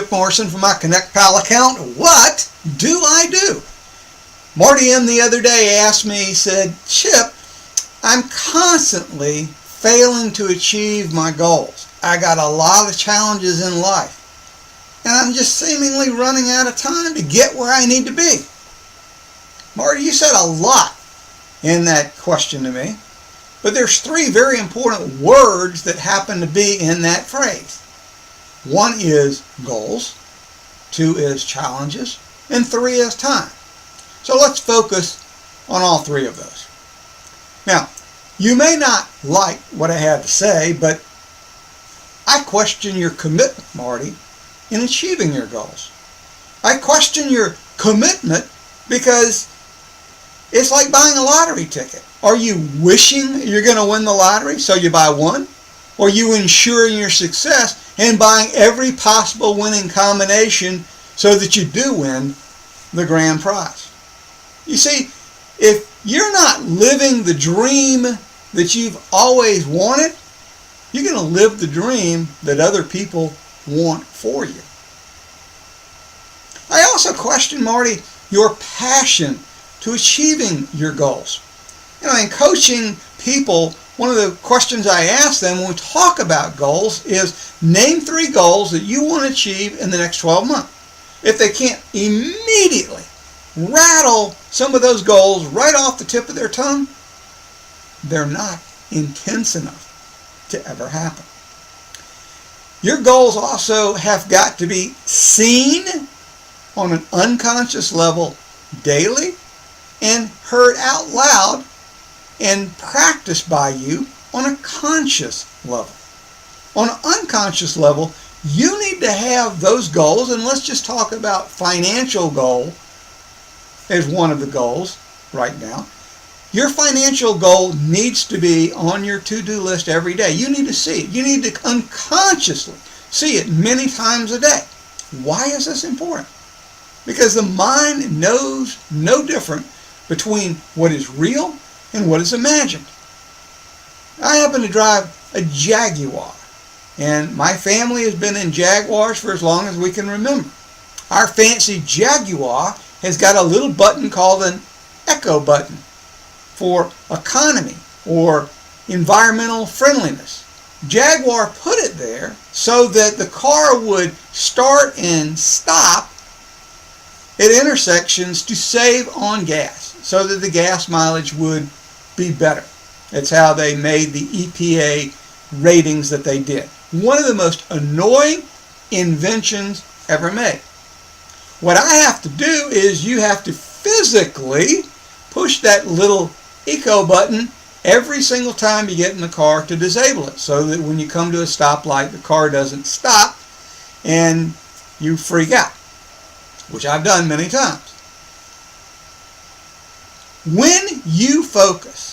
Chip Morrison from my Connect Pal account. What do I do? Marty M. the other day asked me, he said, Chip, I'm constantly failing to achieve my goals. I got a lot of challenges in life, and I'm just seemingly running out of time to get where I need to be. Marty, you said a lot in that question to me, but there's three very important words that happen to be in that phrase. One is goals, two is challenges, and three is time. So let's focus on all three of those. Now, you may not like what I have to say, but I question your commitment, Marty, in achieving your goals. I question your commitment because it's like buying a lottery ticket. Are you wishing you're going to win the lottery, so you buy one? Or are you ensuring your success and buying every possible winning combination so that you do win the grand prize? You see, if you're not living the dream that you've always wanted, you're going to live the dream that other people want for you. I also question, Marty, your passion to achieving your goals. In coaching people, one of the questions I ask them when we talk about goals is name 3 goals that you want to achieve in the next 12 months. If they can't immediately rattle some of those goals right off the tip of their tongue, they're not intense enough to ever happen. Your goals also have got to be seen on an unconscious level daily and heard out loud and practiced by you on a conscious level. On an unconscious level, you need to have those goals, and let's just talk about financial goal as one of the goals right now. Your financial goal needs to be on your to-do list every day. You need to see it. You need to unconsciously see it many times a day. Why is this important? Because the mind knows no different between what is real and what is imagined. I happen to drive a Jaguar, and my family has been in Jaguars for as long as we can remember. Our fancy Jaguar has got a little button called an echo button for economy or environmental friendliness. Jaguar put it there so that the car would start and stop at intersections to save on gas, so that the gas mileage would be better. That's how they made the EPA ratings that they did. One of the most annoying inventions ever made. What I have to do is you have to physically push that little eco button every single time you get in the car to disable it, so that when you come to a stoplight, the car doesn't stop and you freak out, which I've done many times. When you focus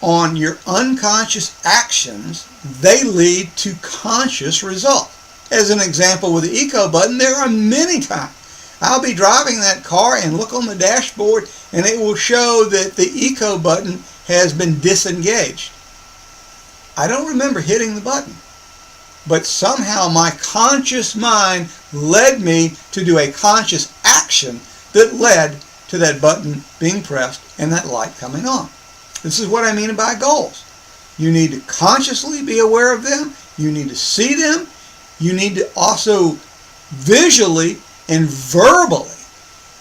on your unconscious actions, they lead to conscious results. As an example with the eco button, there are many times I'll be driving that car and look on the dashboard and it will show that the eco button has been disengaged. I don't remember hitting the button, but somehow my conscious mind led me to do a conscious action that led to that button being pressed and that light coming on. This is what I mean by goals. You need to consciously be aware of them. You need to see them. You need to also visually and verbally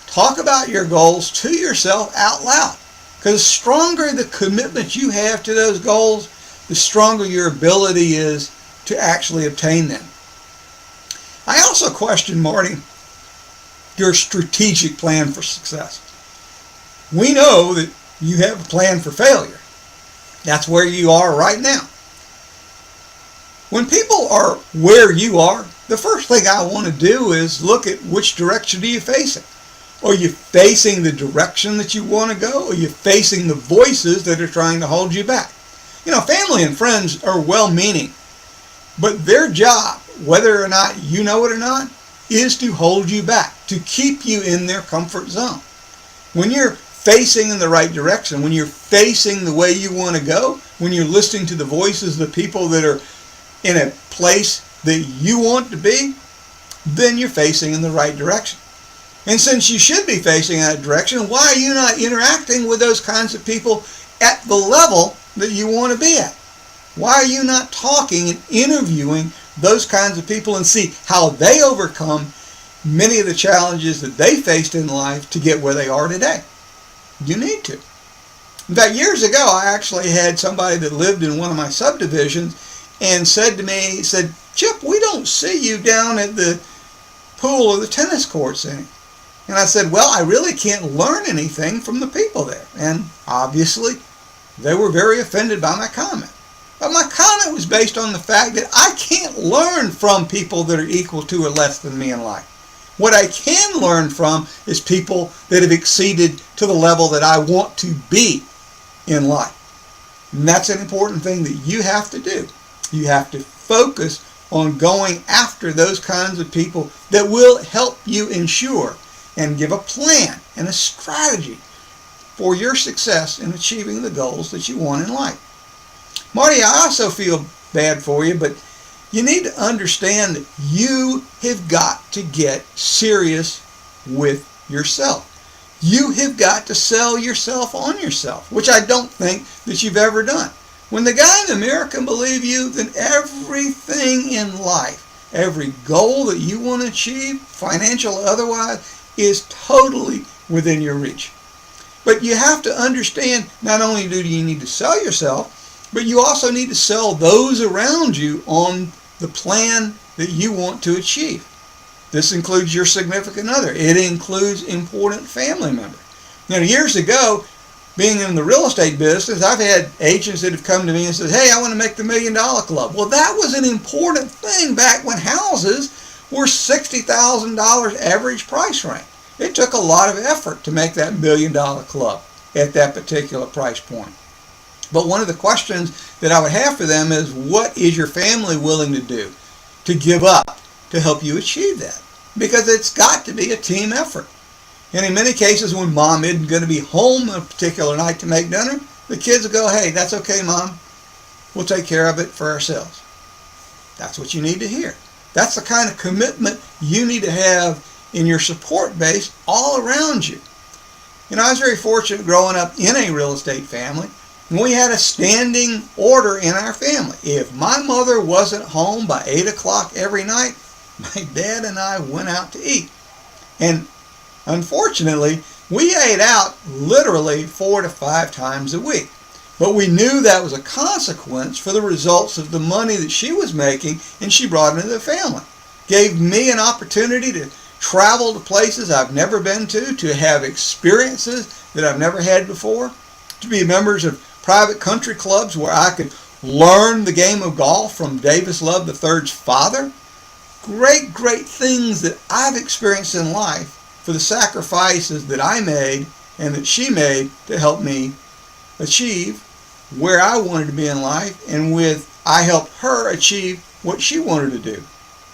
talk about your goals to yourself out loud. Because the stronger the commitment you have to those goals, the stronger your ability is to actually obtain them. I also question, Marty, your strategic plan for success. We know that you have a plan for failure. That's where you are right now. When people are where you are, the first thing I want to do is look at which direction are you facing. Are you facing the direction that you want to go? Or are you facing the voices that are trying to hold you back? Family and friends are well-meaning, but their job, whether or not you know it or not, is to hold you back, to keep you in their comfort zone. When you're facing in the right direction, when you're facing the way you want to go, when you're listening to the voices of the people that are in a place that you want to be, then you're facing in the right direction. And since you should be facing in that direction, why are you not interacting with those kinds of people at the level that you want to be at? Why are you not talking and interviewing those kinds of people and see how they overcome many of the challenges that they faced in life to get where they are today? You need to. In fact, years ago, I actually had somebody that lived in one of my subdivisions and said to me, he said, "Chip, we don't see you down at the pool or the tennis courts any." And I said, "Well, I really can't learn anything from the people there." And obviously, they were very offended by my comment. But my comment was based on the fact that I can't learn from people that are equal to or less than me in life. What I can learn from is people that have exceeded to the level that I want to be in life. And that's an important thing that you have to do. You have to focus on going after those kinds of people that will help you ensure and give a plan and a strategy for your success in achieving the goals that you want in life. Marty, I also feel bad for you, but you need to understand that you have got to get serious with yourself. You have got to sell yourself on yourself, which I don't think that you've ever done. When the guy in the mirror can believe you, then everything in life, every goal that you want to achieve, financial or otherwise, is totally within your reach. But you have to understand, not only do you need to sell yourself, but you also need to sell those around you on the plan that you want to achieve. This includes your significant other. It includes important family members. Now, years ago, being in the real estate business, I've had agents that have come to me and said, "Hey, I want to make the $1 Million Club." Well, that was an important thing back when houses were $60,000 average price range. It took a lot of effort to make that $1 Million Club at that particular price point. But one of the questions that I would have for them is, what is your family willing to do, to give up, to help you achieve that? Because it's got to be a team effort. And in many cases, when mom isn't going to be home a particular night to make dinner, the kids will go, "Hey, that's okay, Mom. We'll take care of it for ourselves." That's what you need to hear. That's the kind of commitment you need to have in your support base all around you. You know, I was very fortunate growing up in a real estate family. We had a standing order in our family. If my mother wasn't home by 8 o'clock every night, my dad and I went out to eat. And unfortunately, we ate out literally 4 to 5 times a week. But we knew that was a consequence for the results of the money that she was making and she brought into the family. Gave me an opportunity to travel to places I've never been to have experiences that I've never had before, to be members of private country clubs where I could learn the game of golf from Davis Love III's father. Great, great things that I've experienced in life for the sacrifices that I made and that she made to help me achieve where I wanted to be in life, and I helped her achieve what she wanted to do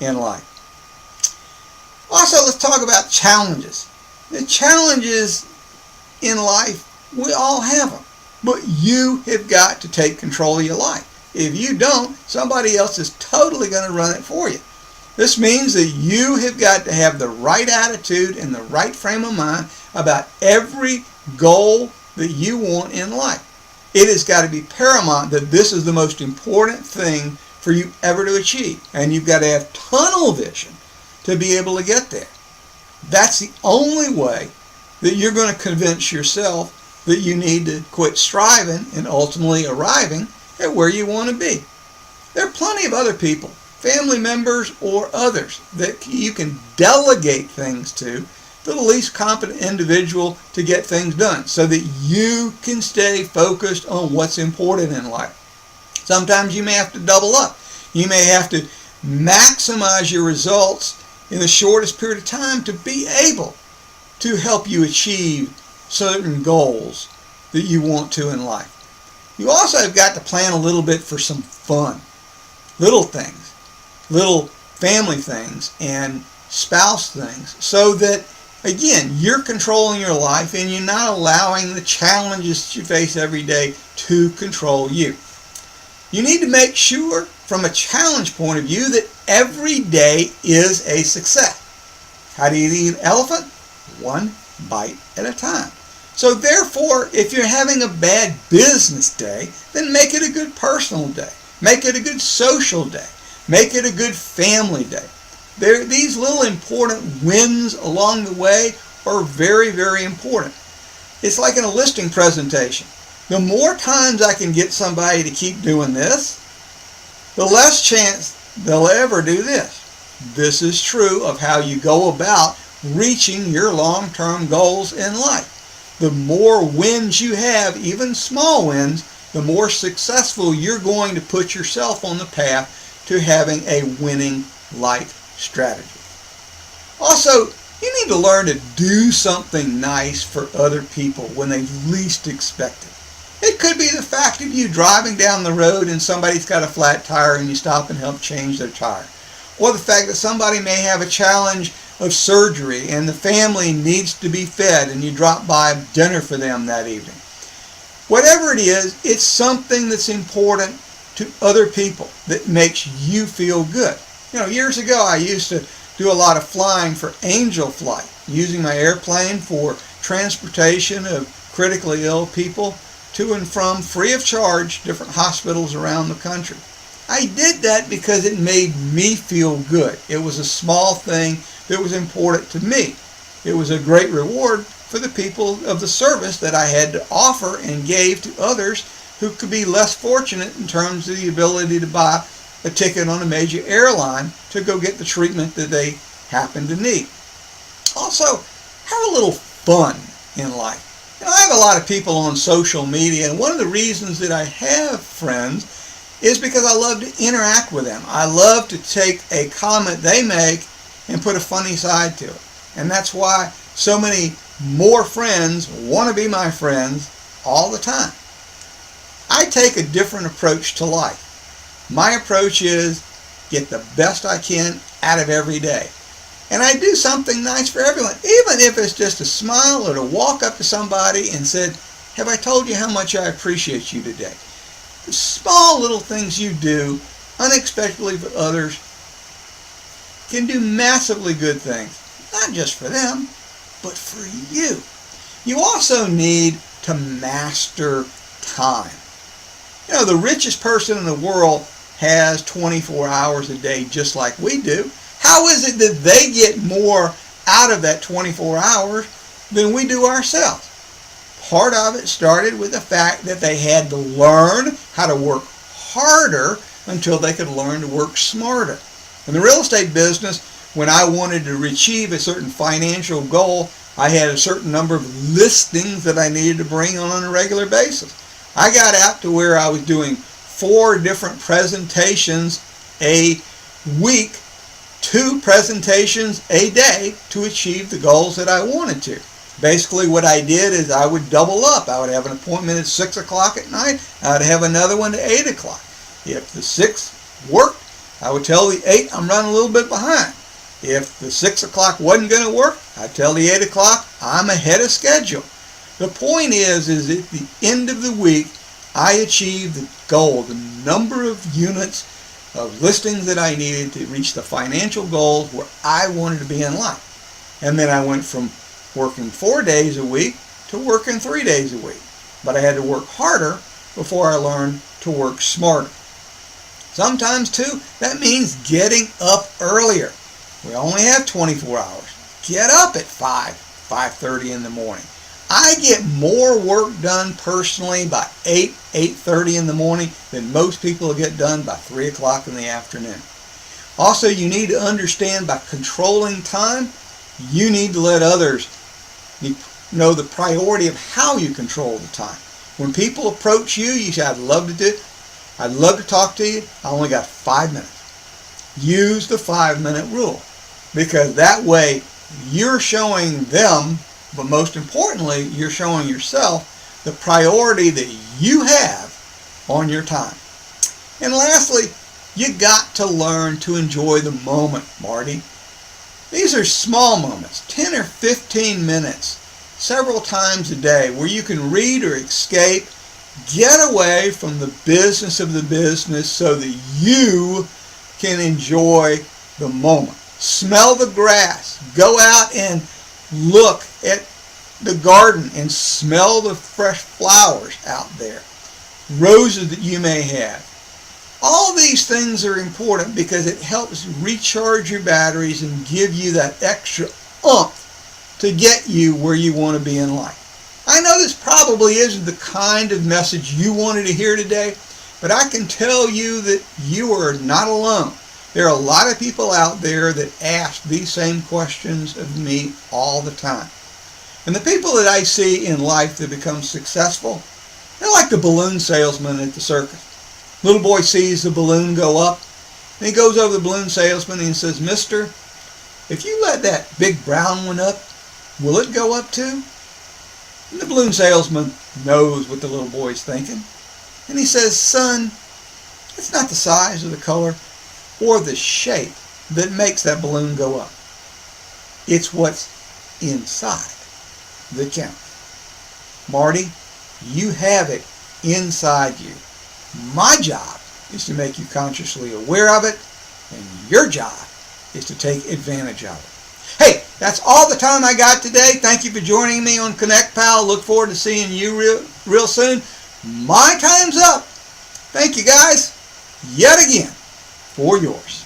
in life. Also, let's talk about challenges. The challenges in life, we all have them. But you have got to take control of your life. If you don't, somebody else is totally going to run it for you. This means that you have got to have the right attitude and the right frame of mind about every goal that you want in life. It has got to be paramount that this is the most important thing for you ever to achieve. And you've got to have tunnel vision to be able to get there. That's the only way that you're going to convince yourself that you need to quit striving and ultimately arriving at where you want to be. There are plenty of other people, family members or others, that you can delegate things to the least competent individual to get things done so that you can stay focused on what's important in life. Sometimes you may have to double up. You may have to maximize your results in the shortest period of time to be able to help you achieve certain goals that you want to in life. You also have got to plan a little bit for some fun. Little things, little family things and spouse things, so that, again, you're controlling your life and you're not allowing the challenges that you face every day to control you. You need to make sure from a challenge point of view that every day is a success. How do you eat an elephant? One bite at a time. So therefore, if you're having a bad business day, then make it a good personal day. Make it a good social day. Make it a good family day. These little important wins along the way are very, very important. It's like in a listing presentation. The more times I can get somebody to keep doing this, the less chance they'll ever do this. This is true of how you go about reaching your long-term goals in life. The more wins you have, even small wins, the more successful you're going to put yourself on the path to having a winning life strategy. Also, you need to learn to do something nice for other people when they least expect it. It could be the fact of you driving down the road and somebody's got a flat tire and you stop and help change their tire. Or the fact that somebody may have a challenge of surgery and the family needs to be fed and you drop by dinner for them that evening. Whatever it is, it's something that's important to other people that makes you feel good. You know, years ago I used to do a lot of flying for Angel Flight, using my airplane for transportation of critically ill people to and from, free of charge, different hospitals around the country. I did that because it made me feel good. It was a small thing that was important to me. It was a great reward for the people of the service that I had to offer and gave to others who could be less fortunate in terms of the ability to buy a ticket on a major airline to go get the treatment that they happen to need. Also, have a little fun in life. You know, I have a lot of people on social media, and one of the reasons that I have friends is because I love to interact with them. I love to take a comment they make and put a funny side to it. And that's why so many more friends want to be my friends all the time. I take a different approach to life. My approach is get the best I can out of every day. And I do something nice for everyone, even if it's just a smile or to walk up to somebody and said, "Have I told you how much I appreciate you today?" The small little things you do unexpectedly for others can do massively good things, not just for them, but for you. You also need to master time. You know, the richest person in the world has 24 hours a day just like we do. How is it that they get more out of that 24 hours than we do ourselves? Part of it started with the fact that they had to learn how to work harder until they could learn to work smarter. In the real estate business, when I wanted to achieve a certain financial goal, I had a certain number of listings that I needed to bring on a regular basis. I got out to where I was doing 4 different presentations a week, 2 presentations a day to achieve the goals that I wanted to. Basically what I did is I would double up. I would have an appointment at 6 o'clock at night. I would have another one at 8 o'clock. If the 6 worked, I would tell the 8 I'm running a little bit behind. If the 6 o'clock wasn't going to work, I'd tell the 8 o'clock I'm ahead of schedule. The point is at the end of the week, I achieved the goal, the number of units of listings that I needed to reach the financial goals where I wanted to be in life. And then I went from working 4 days a week to working 3 days a week. But I had to work harder before I learned to work smarter. Sometimes too, that means getting up earlier. We only have 24 hours. Get up at 5:30 in the morning. I get more work done personally by 8:30 in the morning than most people get done by 3 o'clock in the afternoon. Also, you need to understand by controlling time, you need to let others know the priority of how you control the time. When people approach you, you say, I'd love to talk to you. I only got 5 minutes. Use the 5-minute rule, because that way you're showing them, but most importantly, you're showing yourself the priority that you have on your time. And lastly, you got to learn to enjoy the moment, Marty. These are small moments, 10 or 15 minutes, several times a day, where you can read or escape Get away from the business of the business so that you can enjoy the moment. Smell the grass. Go out and look at the garden and smell the fresh flowers out there. Roses that you may have. All these things are important because it helps recharge your batteries and give you that extra oomph to get you where you want to be in life. I know this probably isn't the kind of message you wanted to hear today, but I can tell you that you are not alone. There are a lot of people out there that ask these same questions of me all the time. And the people that I see in life that become successful, they're like the balloon salesman at the circus. Little boy sees the balloon go up, and he goes over to the balloon salesman and he says, "Mister, if you let that big brown one up, will it go up too?" And the balloon salesman knows what the little boy's thinking. And he says, "Son, it's not the size or the color or the shape that makes that balloon go up. It's what's inside that counts. Marty, you have it inside you. My job is to make you consciously aware of it, and your job is to take advantage of it." Hey, that's all the time I got today. Thank you for joining me on Connect Pal. Look forward to seeing you real soon. My time's up. Thank you guys, yet again, for yours.